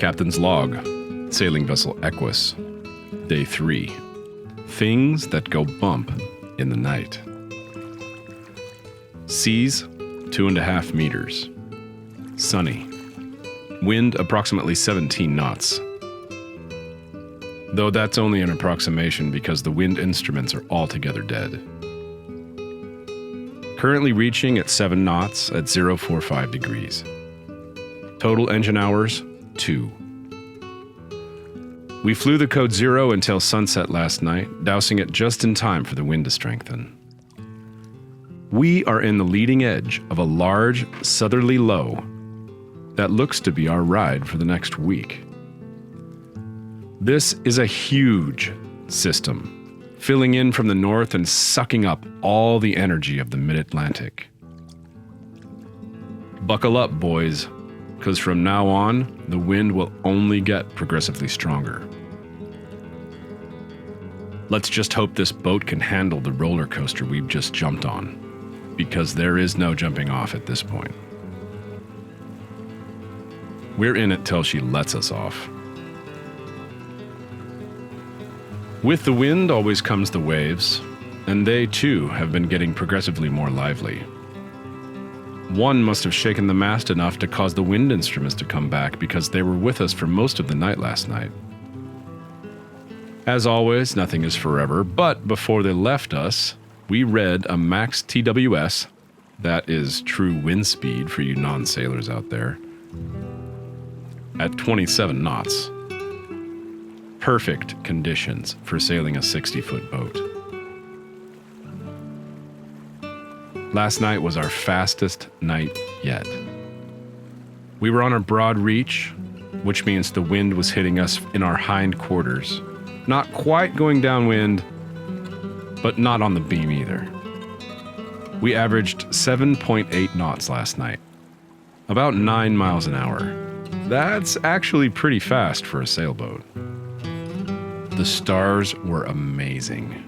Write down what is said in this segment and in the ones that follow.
Captain's log, sailing vessel Aequus, day 3. Things that go bump in the night. Seas, 2.5 meters. Sunny. Wind approximately 17 knots. Though that's only an approximation because the wind instruments are altogether dead. Currently reaching at 7 knots at 045 degrees. Total engine hours, 2. We flew the code 0 until sunset last night, dousing it just in time for the wind to strengthen. We are in the leading edge of a large southerly low that looks to be our ride for the next week. This is a huge system, filling in from the north and sucking up all the energy of the mid-Atlantic. Buckle up, boys, because from now on, the wind will only get progressively stronger. Let's just hope this boat can handle the roller coaster we've just jumped on, because there is no jumping off at this point. We're in it till she lets us off. With the wind always comes the waves, and they too have been getting progressively more lively. One must have shaken the mast enough to cause the wind instruments to come back because they were with us for most of the night last night. As always, nothing is forever, but before they left us, we read a max TWS, that is true wind speed for you non-sailors out there, at 27 knots. Perfect conditions for sailing a 60-foot boat. Last night was our fastest night yet. We were on a broad reach, which means the wind was hitting us in our hind quarters. Not quite going downwind, but not on the beam either. We averaged 7.8 knots last night, about 9 miles an hour. That's actually pretty fast for a sailboat. The stars were amazing.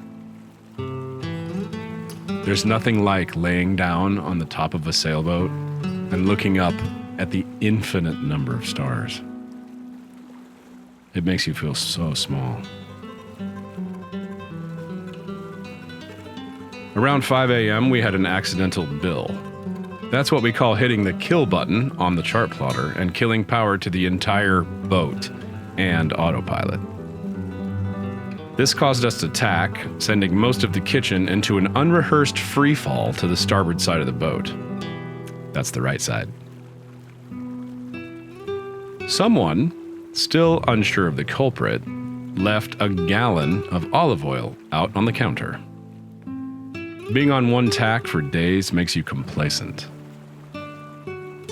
There's nothing like laying down on the top of a sailboat and looking up at the infinite number of stars. It makes you feel so small. Around 5 a.m., we had an accidental bill. That's what we call hitting the kill button on the chart plotter and killing power to the entire boat and autopilot. This caused us to tack, sending most of the kitchen into an unrehearsed free fall to the starboard side of the boat. That's the right side. Someone, still unsure of the culprit, left a gallon of olive oil out on the counter. Being on one tack for days makes you complacent.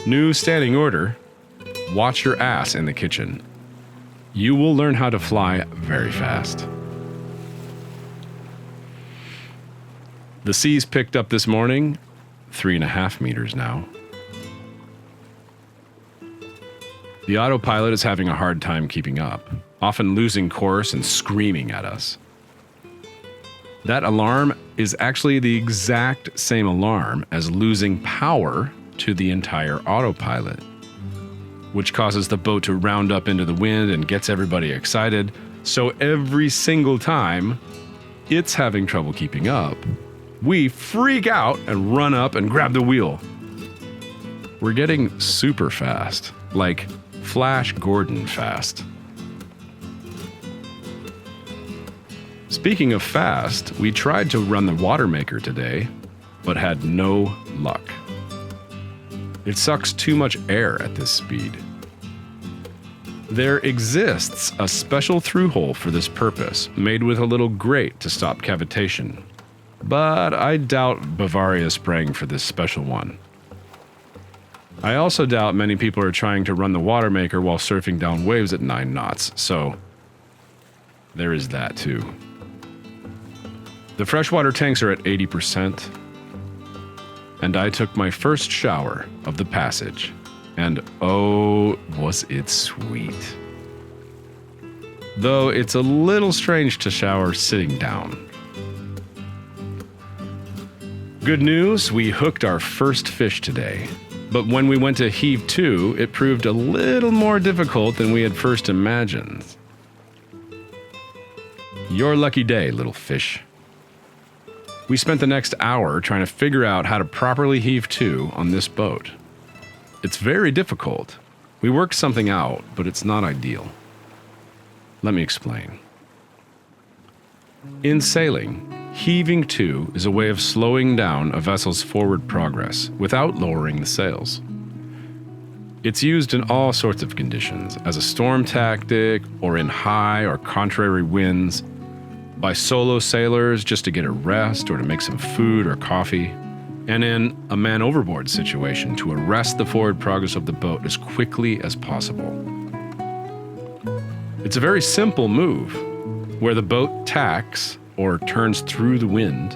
New standing order: watch your ass in the kitchen. You will learn how to fly very fast. The seas picked up this morning, 3.5 meters now. The autopilot is having a hard time keeping up, often losing course and screaming at us. That alarm is actually the exact same alarm as losing power to the entire autopilot, which causes the boat to round up into the wind and gets everybody excited. So every single time it's having trouble keeping up, we freak out and run up and grab the wheel. We're getting super fast, like Flash Gordon fast. Speaking of fast, we tried to run the water maker today, but had no luck. It sucks too much air at this speed. There exists a special through hole for this purpose, made with a little grate to stop cavitation. But I doubt Bavaria is spraying for this special one. I also doubt many people are trying to run the water maker while surfing down waves at 9 knots, so there is that too. The freshwater tanks are at 80%, and I took my first shower of the passage, and oh, was it sweet. Though it's a little strange to shower sitting down. Good news, we hooked our first fish today, But when we went to heave to, it proved a little more difficult than we had first imagined. Your lucky day, little fish. We spent the next hour trying to figure out how to properly heave to on this boat. It's very difficult. We worked something out, but it's not ideal. Let me explain. In sailing, heaving to is a way of slowing down a vessel's forward progress without lowering the sails. It's used in all sorts of conditions, as a storm tactic or in high or contrary winds, by solo sailors just to get a rest or to make some food or coffee, and in a man overboard situation to arrest the forward progress of the boat as quickly as possible. It's a very simple move, where the boat tacks or turns through the wind,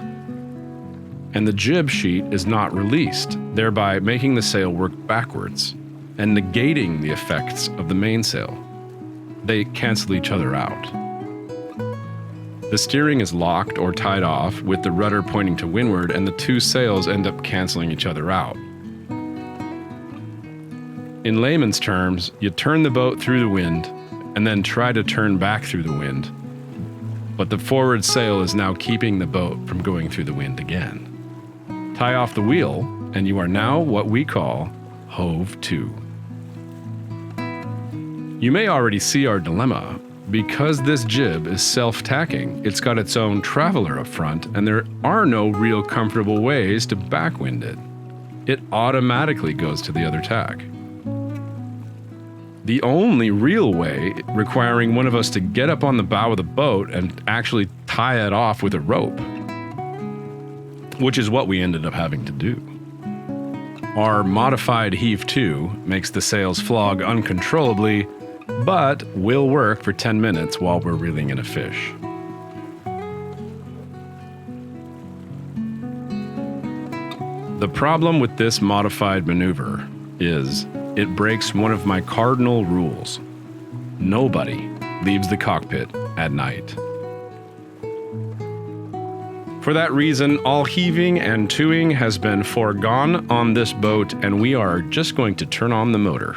and the jib sheet is not released, thereby making the sail work backwards and negating the effects of the mainsail. They cancel each other out. The steering is locked or tied off with the rudder pointing to windward, and the two sails end up canceling each other out. In layman's terms, you turn the boat through the wind and then try to turn back through the wind, but the forward sail is now keeping the boat from going through the wind again. Tie off the wheel, and you are now what we call hove to. You may already see our dilemma. Because this jib is self-tacking, it's got its own traveler up front, and there are no real comfortable ways to backwind it. It automatically goes to the other tack. The only real way, requiring one of us to get up on the bow of the boat and actually tie it off with a rope, which is what we ended up having to do. Our modified heave to makes the sails flog uncontrollably, but will work for 10 minutes while we're reeling in a fish. The problem with this modified maneuver is it breaks one of my cardinal rules. Nobody leaves the cockpit at night. For that reason, all heaving and towing has been foregone on this boat, and we are just going to turn on the motor.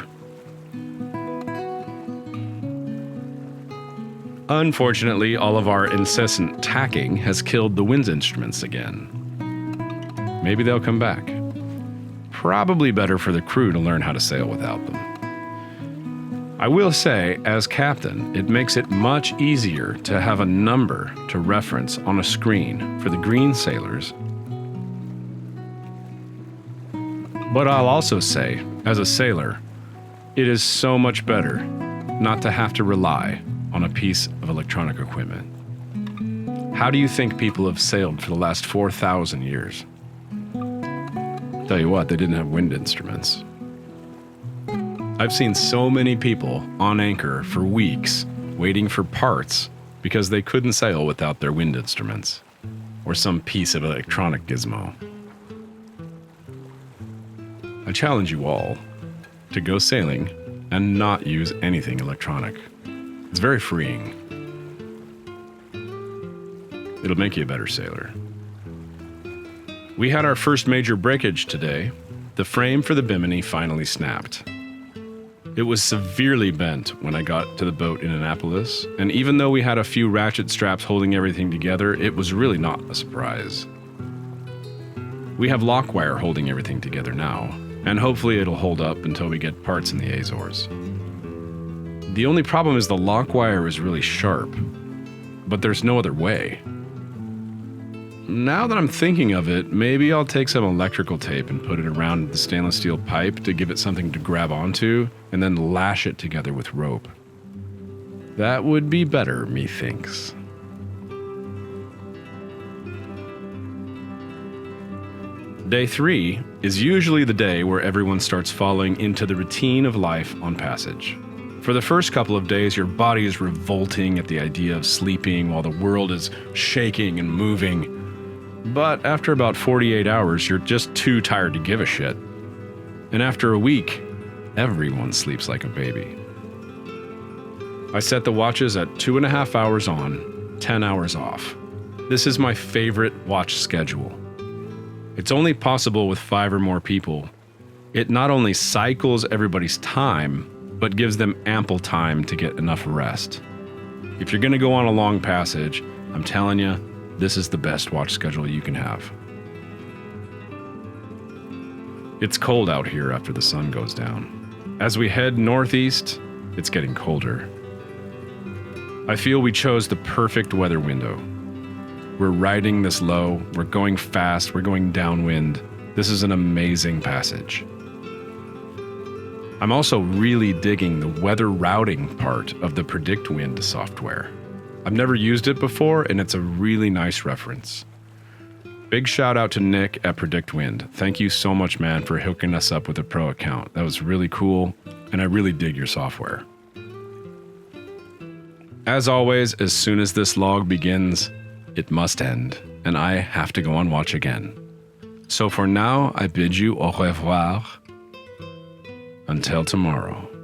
Unfortunately, all of our incessant tacking has killed the wind instruments again. Maybe they'll come back. Probably better for the crew to learn how to sail without them. I will say, as captain, it makes it much easier to have a number to reference on a screen for the green sailors. But I'll also say, as a sailor, it is so much better not to have to rely on a piece of electronic equipment. How do you think people have sailed for the last 4,000 years? Tell you what, they didn't have wind instruments. I've seen so many people on anchor for weeks waiting for parts because they couldn't sail without their wind instruments or some piece of electronic gizmo. I challenge you all to go sailing and not use anything electronic. It's very freeing. It'll make you a better sailor. We had our first major breakage today. The frame for the bimini finally snapped. It was severely bent when I got to the boat in Annapolis, and even though we had a few ratchet straps holding everything together, it was really not a surprise. We have lock wire holding everything together now, and hopefully it'll hold up until we get parts in the Azores. The only problem is the lock wire is really sharp, but there's no other way. Now that I'm thinking of it, maybe I'll take some electrical tape and put it around the stainless steel pipe to give it something to grab onto, and then lash it together with rope. That would be better, methinks. Day 3 is usually the day where everyone starts falling into the routine of life on passage. For the first couple of days, your body is revolting at the idea of sleeping while the world is shaking and moving. But after about 48 hours, you're just too tired to give a shit. And after a week, everyone sleeps like a baby. I set the watches at 2.5 hours on, 10 hours off. This is my favorite watch schedule. It's only possible with 5 or more people, It not only cycles everybody's time, but gives them ample time to get enough rest. If you're going to go on a long passage, I'm telling you, this is the best watch schedule you can have. It's cold out here after the sun goes down. As we head northeast, it's getting colder. I feel we chose the perfect weather window. We're riding this low, we're going fast, we're going downwind. This is an amazing passage. I'm also really digging the weather routing part of the Predict Wind software. I've never used it before, and it's a really nice reference. Big shout out to Nick at Predict Wind. Thank you so much, man, for hooking us up with a pro account. That was really cool, and I really dig your software. As always, as soon as this log begins, it must end, and I have to go on watch again. So for now, I bid you au revoir. Until tomorrow.